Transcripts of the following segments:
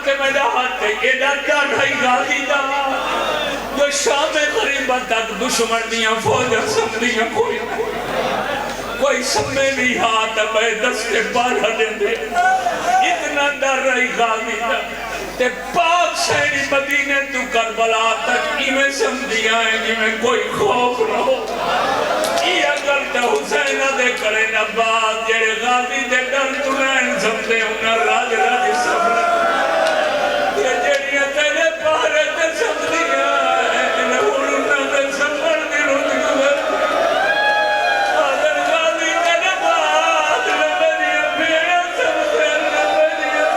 تے میرا ہاتھ ایڈا ڈاڑھائی غازی دا جو شام غریبہ تک دشمن دیاں فوجہ سمدیاں کوئی سمیں بھی ہاتھ میں دستے پارہ دیں دے اتنا ڈر رہی غازی دا تے پاک شہری مدینے تو کربلا تک ایمیں سمدیاں ہیں جی کوئی خوف نہ ہو یہ اگر تے حسینہ دے کرے نہ بات جڑے غازی دے ڈر تنین سمدے انہا راج راج سمدے یہ جڑیاں تیرے پارے تے سمدیاں انہا انہا دے سمڑ دی رود گوھر اگر غازی تیرے بات لبنیاں بھیڑا سمدے لبنیاں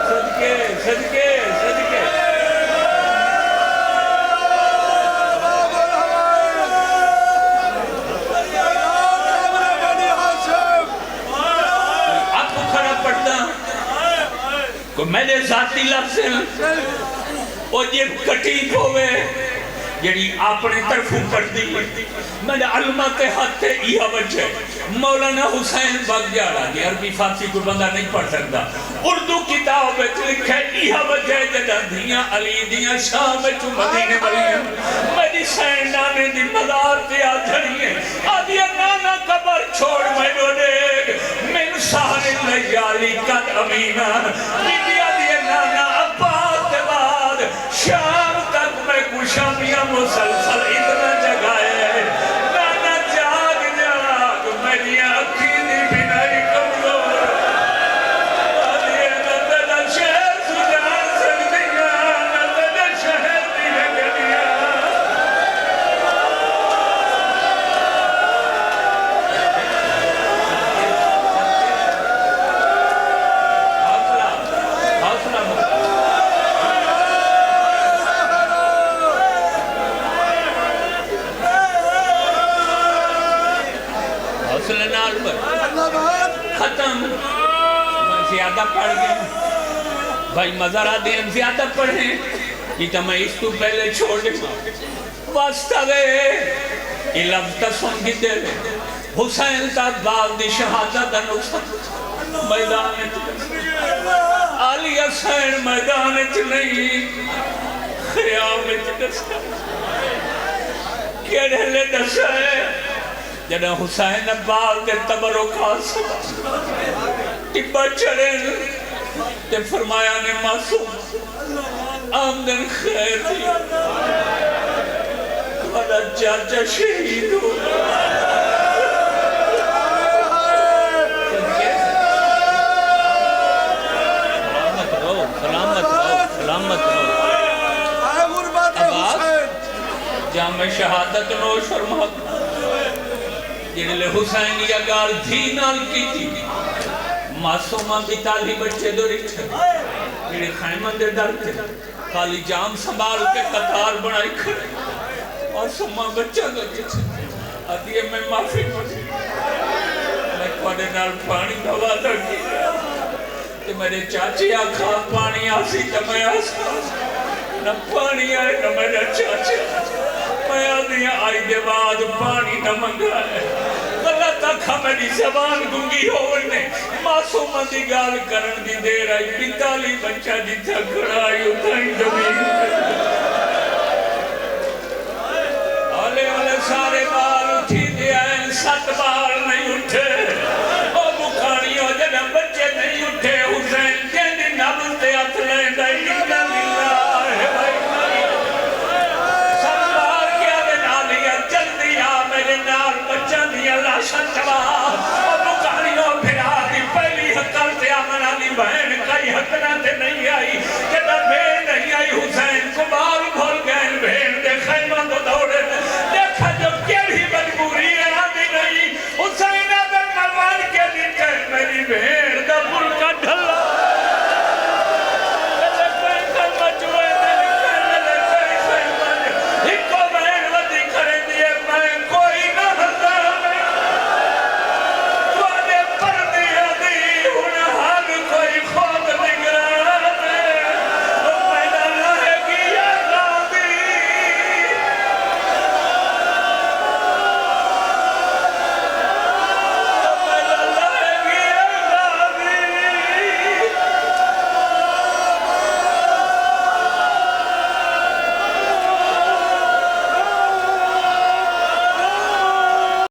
صدقے صدقے صدقے میرے ذاتی لفظ ہیں وہ جب کٹیپ ہوئے جڑی اپنے طرفوں کر دی میرے علمات حد تے یہ وجہ مولانا حسین بغیارہ جی عربی فارسی کو بندہ نہیں پڑھ سکتا اردو کتاب لکھے یہ وجہ جدہ دیاں علی دیاں شام چو مدینے بلیاں میری سین نانے دی مدار تے آ جھڑیے آدھیا نانا قبر چھوڑ میں رو دیکھ من سہر لیالی قد امینہ نانا عباس کے بعد شام تک میں کشامیاں مسلسل اتنا جگائے نانا جاگ جاگ میری عقیدی بنائی کمزور آدھے نہ تیرا شہر سجان سکتیاں نہ تیرا شہر دی لگنیاں ختم میں زیادہ پڑھ گیا بھائی مزارہ دین زیادہ پڑھیں یہ تو میں اس کو پہلے چھوڑ دے واسطہ گئے یہ لفظ تا سن کی دے حسین تا باغ دی شہادت دا نقصان میدان علی حسین میدان نہیں خیام دستا کیڑے لے دسا ہے جنہ حسین باغ دے تبرکات سبا ٹپا چڑھیں تے فرمایا نے معصوم آمدن خیر دیا والا چاچا شہید ہو سلامت رہو سلامت رہو جامع شہادت نوش فرماتا جنہلے حسین یا گال دھی نال کی تھی معصومہ بھی تالی بچے دو رکھتے میرے خیمہ دے ڈر تھے خالی جام سنبھال کے قطار بڑھائی کھڑے معصومہ بچہ دو رکھتے آدھیے میں معافی پڑھی میں پڑھے نال پانی دوادہ کیا کہ میرے چاچی آکھا پانی آسی تو میں آسا نہ پانی آئے نہ میرے چاچی میں آدھیاں آئی دے بعد پانی نہ منگا ہے اللہ تک میری زبان گنگی ہونے معصومہ دی گال کرن دی دیر آئی پتالی بچہ جتا کھڑائی اتھائی زمین آلے آلے سارے بال اٹھی دے آئیں 7 بار